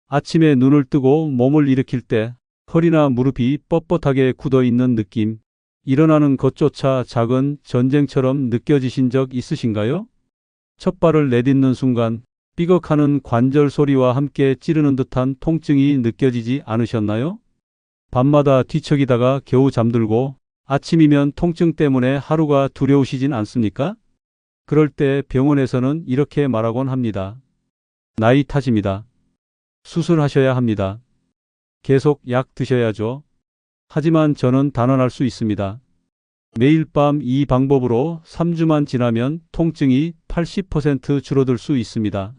아침에 눈을 뜨고 몸을 일으킬 때 허리나 무릎이 뻣뻣하게 굳어 있는 느낌, 일어나는 것조차 작은 전쟁처럼 느껴지신 적 있으신가요? 첫 발을 내딛는 순간 삐걱하는 관절 소리와 함께 찌르는 듯한 통증이 느껴지지 않으셨나요? 밤마다 뒤척이다가 겨우 잠들고 아침이면 통증 때문에 하루가 두려우시진 않습니까? 그럴 때 병원에서는 이렇게 말하곤 합니다. 나이 탓입니다. 수술하셔야 합니다. 계속 약 드셔야죠. 하지만 저는 단언할 수 있습니다. 매일 밤 이 방법으로 3주만 지나면 통증이 80% 줄어들 수 있습니다.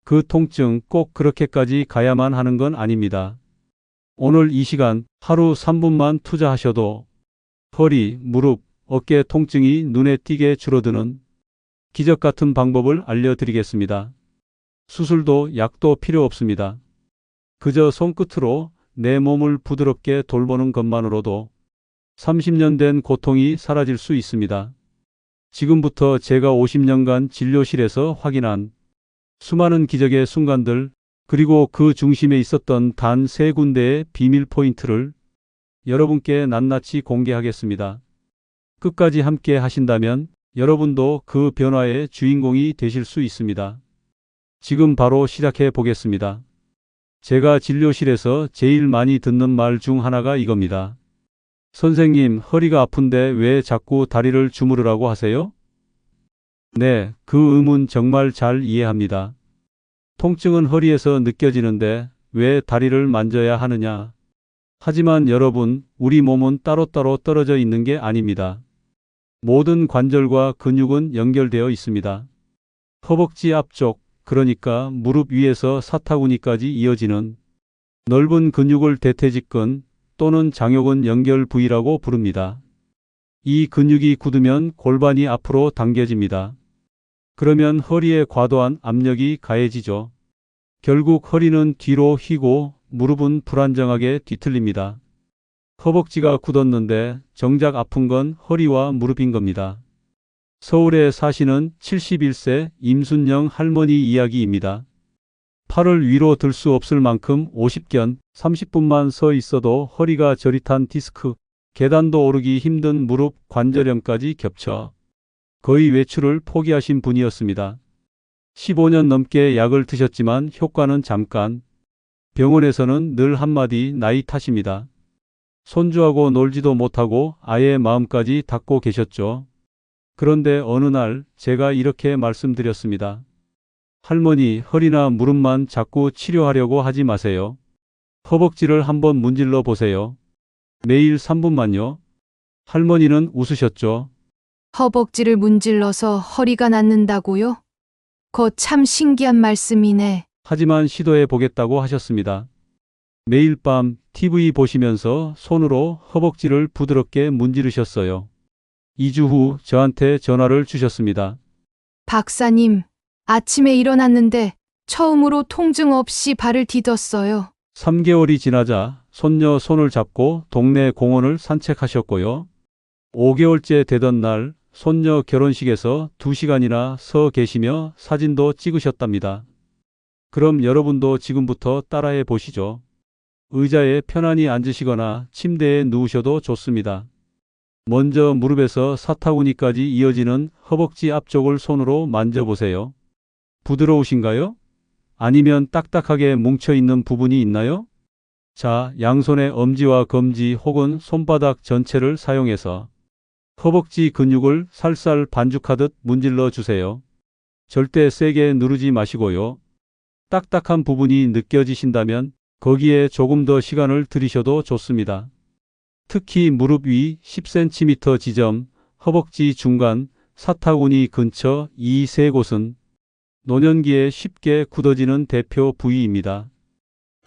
그 통증 꼭 그렇게까지 가야만 하는 건 아닙니다. 오늘 이 시간 하루 3분만 투자하셔도 허리, 무릎, 어깨 통증이 눈에 띄게 줄어드는 기적 같은 방법을 알려드리겠습니다. 수술도 약도 필요 없습니다. 그저 손끝으로 내 몸을 부드럽게 돌보는 것만으로도 30년 된 고통이 사라질 수 있습니다. 지금부터 제가 50년간 진료실에서 확인한 수많은 기적의 순간들, 그리고 그 중심에 있었던 단 3군데의 비밀 포인트를 여러분께 낱낱이 공개하겠습니다. 끝까지 함께 하신다면 여러분도 그 변화의 주인공이 되실 수 있습니다. 지금 바로 시작해 보겠습니다. 제가 진료실에서 제일 많이 듣는 말 중 하나가 이겁니다. 선생님, 허리가 아픈데 왜 자꾸 다리를 주무르라고 하세요? 네, 그 의문 정말 잘 이해합니다. 통증은 허리에서 느껴지는데 왜 다리를 만져야 하느냐? 하지만 여러분, 우리 몸은 따로따로 떨어져 있는 게 아닙니다. 모든 관절과 근육은 연결되어 있습니다. 허벅지 앞쪽, 그러니까 무릎 위에서 사타구니까지 이어지는 넓은 근육을 대퇴직근 또는 장요근 연결 부위라고 부릅니다. 이 근육이 굳으면 골반이 앞으로 당겨집니다. 그러면 허리에 과도한 압력이 가해지죠. 결국 허리는 뒤로 휘고 무릎은 불안정하게 뒤틀립니다. 허벅지가 굳었는데 정작 아픈 건 허리와 무릎인 겁니다. 서울에 사시는 71세 임순영 할머니 이야기입니다. 팔을 위로 들 수 없을 만큼 50견 30분만 서 있어도 허리가 저릿한 디스크, 계단도 오르기 힘든 무릎 관절염까지 겹쳐 거의 외출을 포기하신 분이었습니다. 15년 넘게 약을 드셨지만 효과는 잠깐. 병원에서는 늘 한마디 나이 탓입니다. 손주하고 놀지도 못하고 아예 마음까지 닫고 계셨죠. 그런데 어느 날 제가 이렇게 말씀드렸습니다. 할머니, 허리나 무릎만 자꾸 치료하려고 하지 마세요. 허벅지를 한번 문질러 보세요. 매일 3분만요. 할머니는 웃으셨죠. 허벅지를 문질러서 허리가 낫는다고요? 거 참 신기한 말씀이네. 하지만 시도해 보겠다고 하셨습니다. 매일 밤 TV 보시면서 손으로 허벅지를 부드럽게 문지르셨어요. 2주 후 저한테 전화를 주셨습니다. 박사님, 아침에 일어났는데 처음으로 통증 없이 발을 디뎠어요. 3개월이 지나자 손녀 손을 잡고 동네 공원을 산책하셨고요. 5개월째 되던 날 손녀 결혼식에서 2시간이나 서 계시며 사진도 찍으셨답니다. 그럼 여러분도 지금부터 따라해 보시죠. 의자에 편안히 앉으시거나 침대에 누우셔도 좋습니다. 먼저 무릎에서 사타구니까지 이어지는 허벅지 앞쪽을 손으로 만져보세요. 부드러우신가요? 아니면 딱딱하게 뭉쳐있는 부분이 있나요? 자, 양손의 엄지와 검지 혹은 손바닥 전체를 사용해서 허벅지 근육을 살살 반죽하듯 문질러 주세요. 절대 세게 누르지 마시고요. 딱딱한 부분이 느껴지신다면 거기에 조금 더 시간을 들이셔도 좋습니다. 특히 무릎 위 10cm 지점, 허벅지 중간, 사타구니 근처 이 세 곳은 노년기에 쉽게 굳어지는 대표 부위입니다.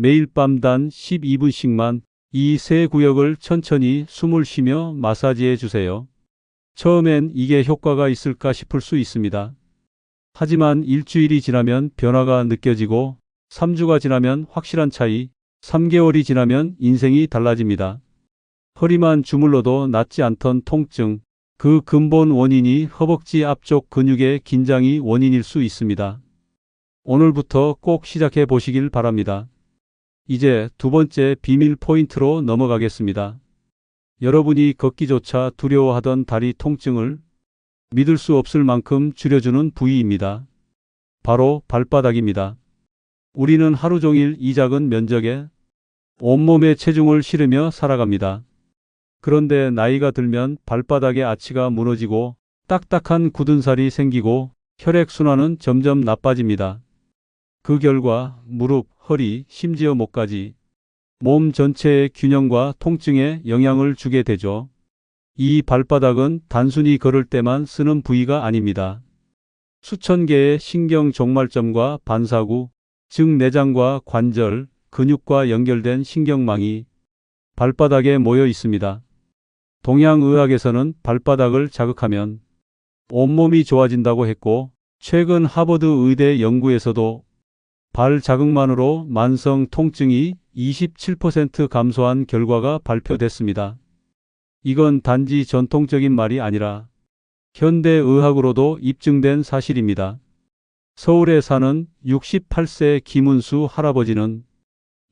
매일 밤 단 12분씩만 이 세 구역을 천천히 숨을 쉬며 마사지해 주세요. 처음엔 이게 효과가 있을까 싶을 수 있습니다. 하지만 일주일이 지나면 변화가 느껴지고 3주가 지나면 확실한 차이, 3개월이 지나면 인생이 달라집니다. 허리만 주물러도 낫지 않던 통증, 그 근본 원인이 허벅지 앞쪽 근육의 긴장이 원인일 수 있습니다. 오늘부터 꼭 시작해 보시길 바랍니다. 이제 두 번째 비밀 포인트로 넘어가겠습니다. 여러분이 걷기조차 두려워하던 다리 통증을 믿을 수 없을 만큼 줄여주는 부위입니다. 바로 발바닥입니다. 우리는 하루 종일 이 작은 면적에 온몸에 체중을 실으며 살아갑니다. 그런데 나이가 들면 발바닥의 아치가 무너지고 딱딱한 굳은 살이 생기고 혈액순환은 점점 나빠집니다. 그 결과 무릎, 허리, 심지어 목까지 몸 전체의 균형과 통증에 영향을 주게 되죠. 이 발바닥은 단순히 걸을 때만 쓰는 부위가 아닙니다. 수천 개의 신경 종말점과 반사구, 즉 내장과 관절, 근육과 연결된 신경망이 발바닥에 모여 있습니다. 동양의학에서는 발바닥을 자극하면 온몸이 좋아진다고 했고, 최근 하버드 의대 연구에서도 발 자극만으로 만성 통증이 27% 감소한 결과가 발표됐습니다. 이건 단지 전통적인 말이 아니라 현대의학으로도 입증된 사실입니다. 서울에 사는 68세 김은수 할아버지는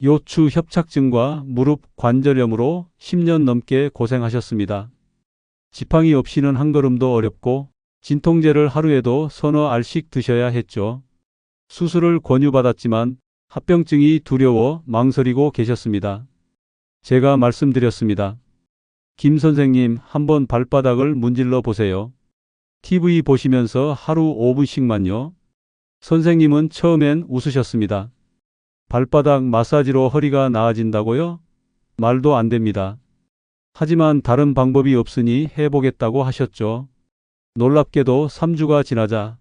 요추 협착증과 무릎 관절염으로 10년 넘게 고생하셨습니다. 지팡이 없이는 한 걸음도 어렵고 진통제를 하루에도 서너 알씩 드셔야 했죠. 수술을 권유받았지만 합병증이 두려워 망설이고 계셨습니다. 제가 말씀드렸습니다. 김 선생님, 한번 발바닥을 문질러 보세요. TV 보시면서 하루 5분씩만요. 선생님은 처음엔 웃으셨습니다. 발바닥 마사지로 허리가 나아진다고요? 말도 안 됩니다. 하지만 다른 방법이 없으니 해보겠다고 하셨죠. 놀랍게도 3주가 지나자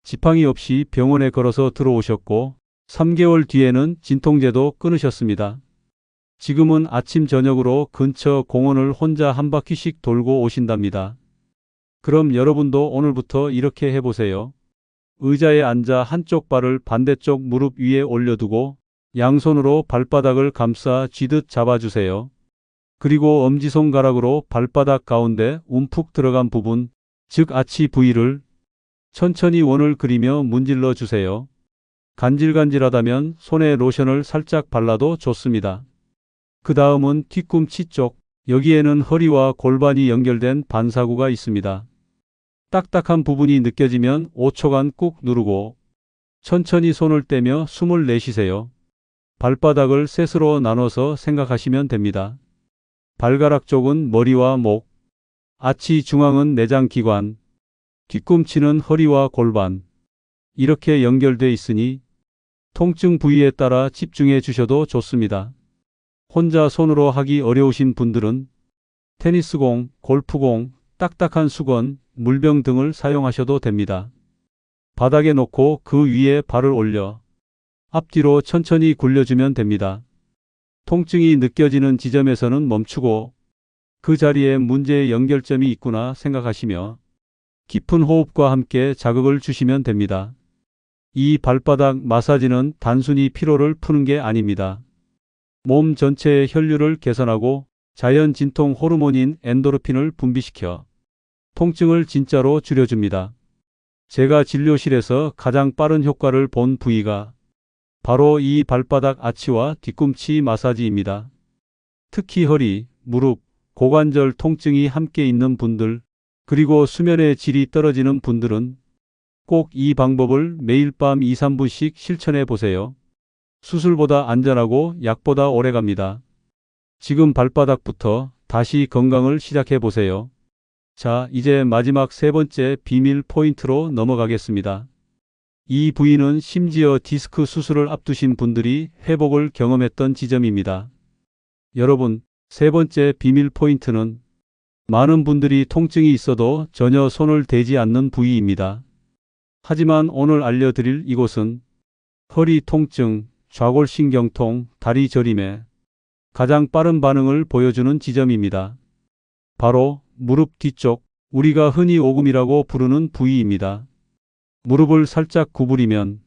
지팡이 없이 병원에 걸어서 들어오셨고 3개월 뒤에는 진통제도 끊으셨습니다. 지금은 아침 저녁으로 근처 공원을 혼자 한 바퀴씩 돌고 오신답니다. 그럼 여러분도 오늘부터 이렇게 해보세요. 의자에 앉아 한쪽 발을 반대쪽 무릎 위에 올려두고 양손으로 발바닥을 감싸 쥐듯 잡아주세요. 그리고 엄지손가락으로 발바닥 가운데 움푹 들어간 부분, 즉 아치 부위를 천천히 원을 그리며 문질러 주세요. 간질간질하다면 손에 로션을 살짝 발라도 좋습니다. 그 다음은 뒤꿈치 쪽, 여기에는 허리와 골반이 연결된 반사구가 있습니다. 딱딱한 부분이 느껴지면 5초간 꾹 누르고 천천히 손을 떼며 숨을 내쉬세요. 발바닥을 셋으로 나눠서 생각하시면 됩니다. 발가락 쪽은 머리와 목, 아치 중앙은 내장기관, 뒤꿈치는 허리와 골반. 이렇게 연결돼 있으니 통증 부위에 따라 집중해 주셔도 좋습니다. 혼자 손으로 하기 어려우신 분들은 테니스공, 골프공, 딱딱한 수건, 물병 등을 사용하셔도 됩니다. 바닥에 놓고 그 위에 발을 올려 앞뒤로 천천히 굴려주면 됩니다. 통증이 느껴지는 지점에서는 멈추고 그 자리에 문제의 연결점이 있구나 생각하시며 깊은 호흡과 함께 자극을 주시면 됩니다. 이 발바닥 마사지는 단순히 피로를 푸는 게 아닙니다. 몸 전체의 혈류를 개선하고 자연 진통 호르몬인 엔도르핀을 분비시켜 통증을 진짜로 줄여줍니다. 제가 진료실에서 가장 빠른 효과를 본 부위가 바로 이 발바닥 아치와 뒤꿈치 마사지입니다. 특히 허리, 무릎, 고관절 통증이 함께 있는 분들, 그리고 수면의 질이 떨어지는 분들은 꼭 이 방법을 매일 밤 2, 3분씩 실천해 보세요. 수술보다 안전하고 약보다 오래갑니다. 지금 발바닥부터 다시 건강을 시작해 보세요. 자, 이제 마지막 세 번째 비밀 포인트로 넘어가겠습니다. 이 부위는 심지어 디스크 수술을 앞두신 분들이 회복을 경험했던 지점입니다. 여러분, 세 번째 비밀 포인트는 많은 분들이 통증이 있어도 전혀 손을 대지 않는 부위입니다. 하지만 오늘 알려드릴 이곳은 허리 통증, 좌골신경통, 다리 저림에 가장 빠른 반응을 보여주는 지점입니다. 바로 무릎 뒤쪽, 우리가 흔히 오금이라고 부르는 부위입니다. 무릎을 살짝 구부리면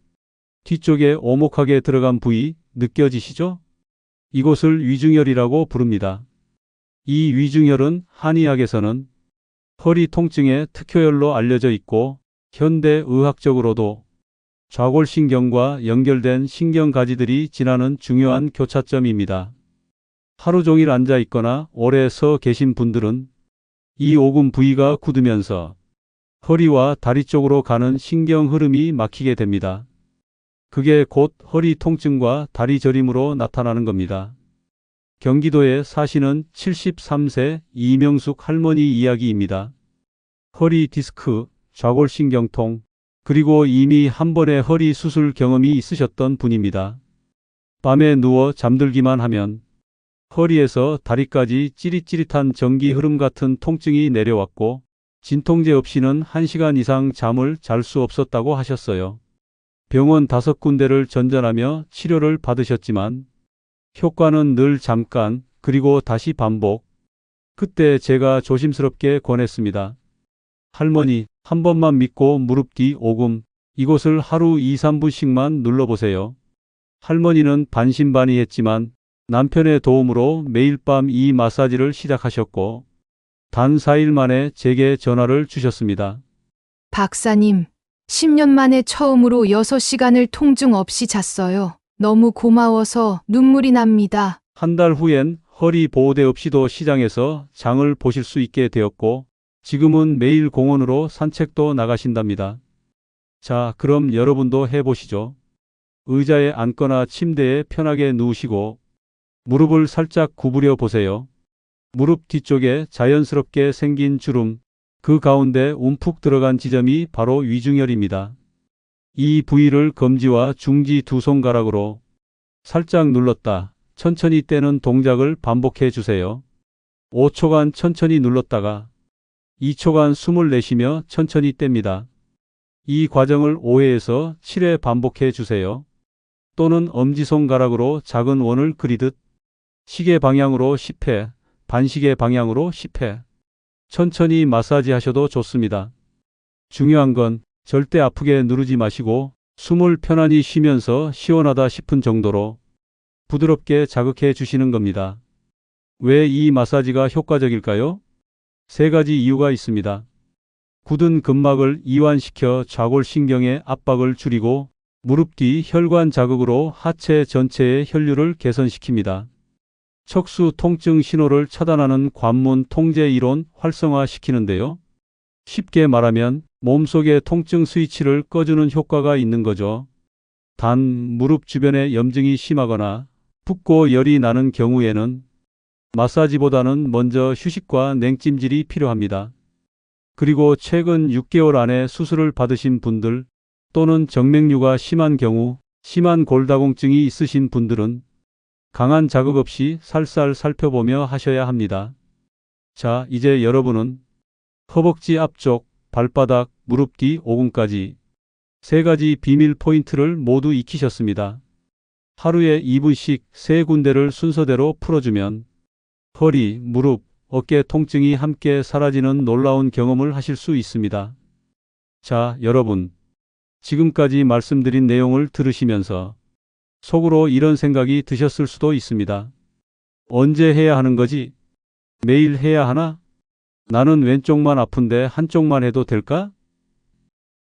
뒤쪽에 오목하게 들어간 부위 느껴지시죠? 이곳을 위중혈이라고 부릅니다. 이 위중혈은 한의학에서는 허리 통증의 특효혈로 알려져 있고 현대의학적으로도 좌골신경과 연결된 신경가지들이 지나는 중요한 교차점입니다. 하루 종일 앉아 있거나 오래 서 계신 분들은 이 오금 부위가 굳으면서 허리와 다리 쪽으로 가는 신경 흐름이 막히게 됩니다. 그게 곧 허리 통증과 다리 저림으로 나타나는 겁니다. 경기도에 사시는 73세 이명숙 할머니 이야기입니다. 허리 디스크, 좌골신경통, 그리고 이미 한 번의 허리 수술 경험이 있으셨던 분입니다. 밤에 누워 잠들기만 하면 허리에서 다리까지 찌릿찌릿한 전기 흐름 같은 통증이 내려왔고 진통제 없이는 1시간 이상 잠을 잘 수 없었다고 하셨어요. 병원 5군데를 전전하며 치료를 받으셨지만 효과는 늘 잠깐, 그리고 다시 반복. 그때 제가 조심스럽게 권했습니다. 할머니, 한 번만 믿고 무릎 뒤 오금, 이곳을 하루 2, 3분씩만 눌러보세요. 할머니는 반신반의했지만 남편의 도움으로 매일 밤 이 마사지를 시작하셨고 단 4일 만에 제게 전화를 주셨습니다. 박사님, 10년 만에 처음으로 6시간을 통증 없이 잤어요. 너무 고마워서 눈물이 납니다. 한 달 후엔 허리 보호대 없이도 시장에서 장을 보실 수 있게 되었고 지금은 매일 공원으로 산책도 나가신답니다. 자, 그럼 여러분도 해보시죠. 의자에 앉거나 침대에 편하게 누우시고 무릎을 살짝 구부려 보세요. 무릎 뒤쪽에 자연스럽게 생긴 주름, 그 가운데 움푹 들어간 지점이 바로 위중혈입니다. 이 부위를 검지와 중지 두 손가락으로 살짝 눌렀다, 천천히 떼는 동작을 반복해 주세요. 5초간 천천히 눌렀다가 2초간 숨을 내쉬며 천천히 뗍니다. 이 과정을 5회에서 7회 반복해 주세요. 또는 엄지손가락으로 작은 원을 그리듯 시계 방향으로 10회, 반시계 방향으로 10회. 천천히 마사지 하셔도 좋습니다. 중요한 건 절대 아프게 누르지 마시고 숨을 편안히 쉬면서 시원하다 싶은 정도로 부드럽게 자극해 주시는 겁니다. 왜 이 마사지가 효과적일까요? 3가지 이유가 있습니다. 굳은 근막을 이완시켜 좌골신경의 압박을 줄이고 무릎 뒤 혈관 자극으로 하체 전체의 혈류를 개선시킵니다. 척수 통증 신호를 차단하는 관문 통제 이론 활성화시키는데요. 쉽게 말하면 몸속의 통증 스위치를 꺼주는 효과가 있는 거죠. 단 무릎 주변에 염증이 심하거나 붓고 열이 나는 경우에는 마사지보다는 먼저 휴식과 냉찜질이 필요합니다. 그리고 최근 6개월 안에 수술을 받으신 분들 또는 정맥류가 심한 경우, 심한 골다공증이 있으신 분들은 강한 자극 없이 살살 살펴보며 하셔야 합니다. 자, 이제 여러분은 허벅지 앞쪽, 발바닥, 무릎 뒤 오금까지 3가지 비밀 포인트를 모두 익히셨습니다. 하루에 2분씩 3군데를 순서대로 풀어주면 허리, 무릎, 어깨 통증이 함께 사라지는 놀라운 경험을 하실 수 있습니다. 자, 여러분. 지금까지 말씀드린 내용을 들으시면서 속으로 이런 생각이 드셨을 수도 있습니다. 언제 해야 하는 거지? 매일 해야 하나? 나는 왼쪽만 아픈데 한쪽만 해도 될까?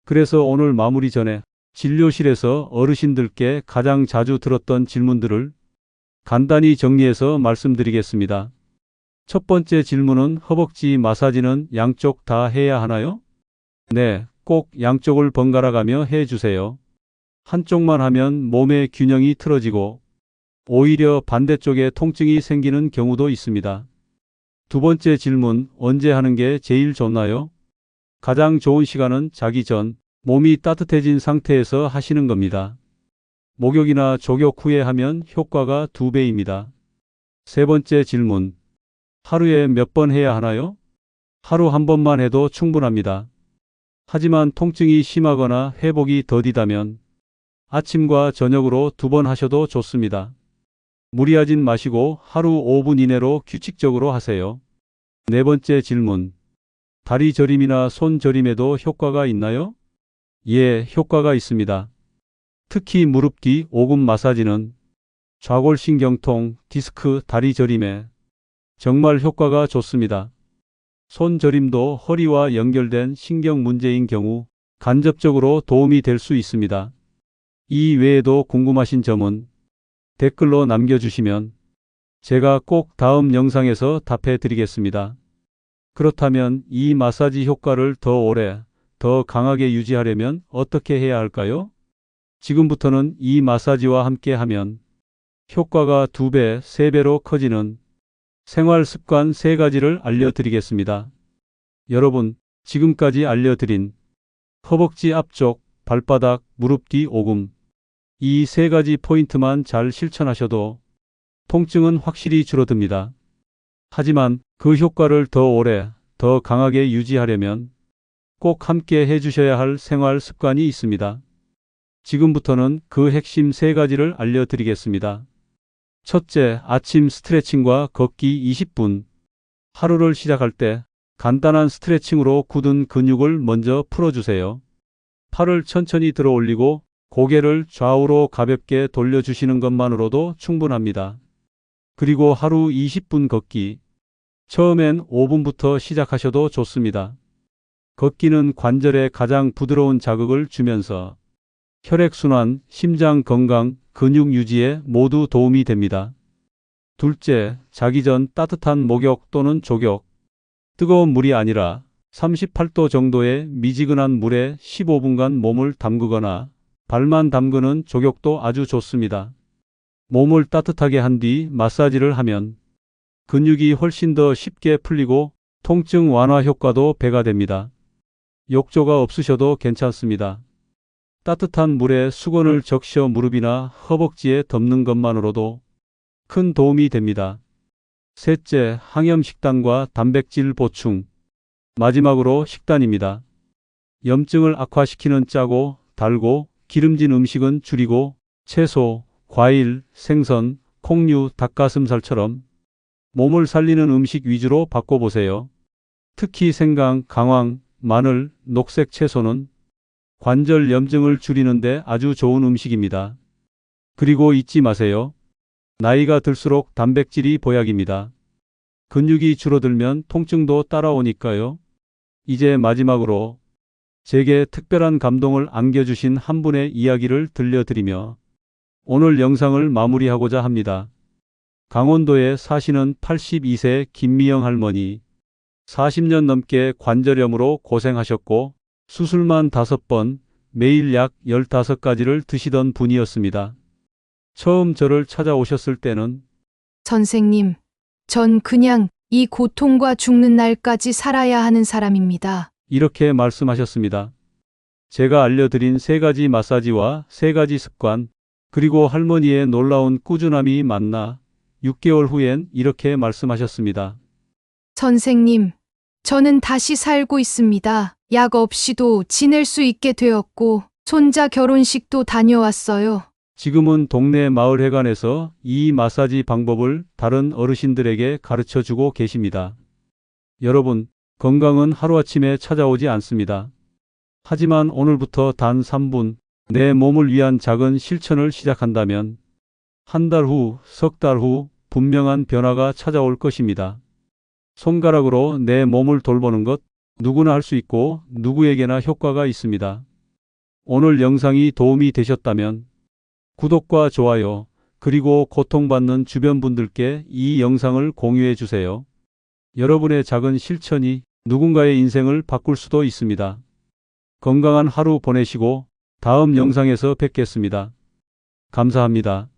그래서 오늘 마무리 전에 진료실에서 어르신들께 가장 자주 들었던 질문들을 간단히 정리해서 말씀드리겠습니다. 첫 번째 질문은 허벅지 마사지는 양쪽 다 해야 하나요? 네, 꼭 양쪽을 번갈아 가며 해주세요. 한쪽만 하면 몸의 균형이 틀어지고 오히려 반대쪽에 통증이 생기는 경우도 있습니다. 두 번째 질문, 언제 하는 게 제일 좋나요? 가장 좋은 시간은 자기 전, 몸이 따뜻해진 상태에서 하시는 겁니다. 목욕이나 족욕 후에 하면 효과가 2배입니다. 세 번째 질문, 하루에 몇 번 해야 하나요? 하루 한 번만 해도 충분합니다. 하지만 통증이 심하거나 회복이 더디다면 아침과 저녁으로 2번 하셔도 좋습니다. 무리하진 마시고 하루 5분 이내로 규칙적으로 하세요. 네 번째 질문, 다리 저림이나 손 저림에도 효과가 있나요? 예, 효과가 있습니다. 특히 무릎 뒤 오금 마사지는 좌골신경통, 디스크, 다리 저림에 정말 효과가 좋습니다. 손 저림도 허리와 연결된 신경 문제인 경우 간접적으로 도움이 될 수 있습니다. 이 외에도 궁금하신 점은 댓글로 남겨주시면 제가 꼭 다음 영상에서 답해 드리겠습니다. 그렇다면 이 마사지 효과를 더 오래, 더 강하게 유지하려면 어떻게 해야 할까요? 지금부터는 이 마사지와 함께 하면 효과가 2배, 3배로 커지는 생활 습관 3가지를 알려드리겠습니다. 여러분, 지금까지 알려드린 허벅지 앞쪽, 발바닥, 무릎 뒤 오금, 이 3가지 포인트만 잘 실천하셔도 통증은 확실히 줄어듭니다. 하지만 그 효과를 더 오래, 더 강하게 유지하려면 꼭 함께 해주셔야 할 생활 습관이 있습니다. 지금부터는 그 핵심 3가지를 알려드리겠습니다. 첫째, 아침 스트레칭과 걷기 20분. 하루를 시작할 때 간단한 스트레칭으로 굳은 근육을 먼저 풀어주세요. 팔을 천천히 들어 올리고 고개를 좌우로 가볍게 돌려주시는 것만으로도 충분합니다. 그리고 하루 20분 걷기. 처음엔 5분부터 시작하셔도 좋습니다. 걷기는 관절에 가장 부드러운 자극을 주면서 혈액순환, 심장 건강, 근육 유지에 모두 도움이 됩니다. 둘째, 자기 전 따뜻한 목욕 또는 조격. 뜨거운 물이 아니라 38도 정도의 미지근한 물에 15분간 몸을 담그거나 발만 담그는 조격도 아주 좋습니다. 몸을 따뜻하게 한 뒤 마사지를 하면 근육이 훨씬 더 쉽게 풀리고 통증 완화 효과도 배가 됩니다. 욕조가 없으셔도 괜찮습니다. 따뜻한 물에 수건을 적셔 무릎이나 허벅지에 덮는 것만으로도 큰 도움이 됩니다. 셋째, 항염식단과 단백질 보충. 마지막으로 식단입니다. 염증을 악화시키는 짜고 달고 기름진 음식은 줄이고 채소, 과일, 생선, 콩류, 닭가슴살처럼 몸을 살리는 음식 위주로 바꿔보세요. 특히 생강, 강황, 마늘, 녹색 채소는 관절 염증을 줄이는데 아주 좋은 음식입니다. 그리고 잊지 마세요. 나이가 들수록 단백질이 보약입니다. 근육이 줄어들면 통증도 따라오니까요. 이제 마지막으로 제게 특별한 감동을 안겨주신 한 분의 이야기를 들려드리며 오늘 영상을 마무리하고자 합니다. 강원도에 사시는 82세 김미영 할머니. 40년 넘게 관절염으로 고생하셨고 수술만 5번, 매일 약 15가지를 드시던 분이었습니다. 처음 저를 찾아오셨을 때는 선생님, 전 그냥 이 고통과 죽는 날까지 살아야 하는 사람입니다. 이렇게 말씀하셨습니다. 제가 알려드린 3가지 마사지와 3가지 습관, 그리고 할머니의 놀라운 꾸준함이 만나 6개월 후엔 이렇게 말씀하셨습니다. 선생님, 저는 다시 살고 있습니다. 약 없이도 지낼 수 있게 되었고, 손자 결혼식도 다녀왔어요. 지금은 동네 마을회관에서 이 마사지 방법을 다른 어르신들에게 가르쳐 주고 계십니다. 여러분, 건강은 하루아침에 찾아오지 않습니다. 하지만 오늘부터 단 3분, 내 몸을 위한 작은 실천을 시작한다면 한 달 후, 석 달 후 분명한 변화가 찾아올 것입니다. 손가락으로 내 몸을 돌보는 것 누구나 할 수 있고 누구에게나 효과가 있습니다. 오늘 영상이 도움이 되셨다면 구독과 좋아요, 그리고 고통받는 주변 분들께 이 영상을 공유해 주세요. 여러분의 작은 실천이 누군가의 인생을 바꿀 수도 있습니다. 건강한 하루 보내시고 다음 영상에서 뵙겠습니다. 감사합니다.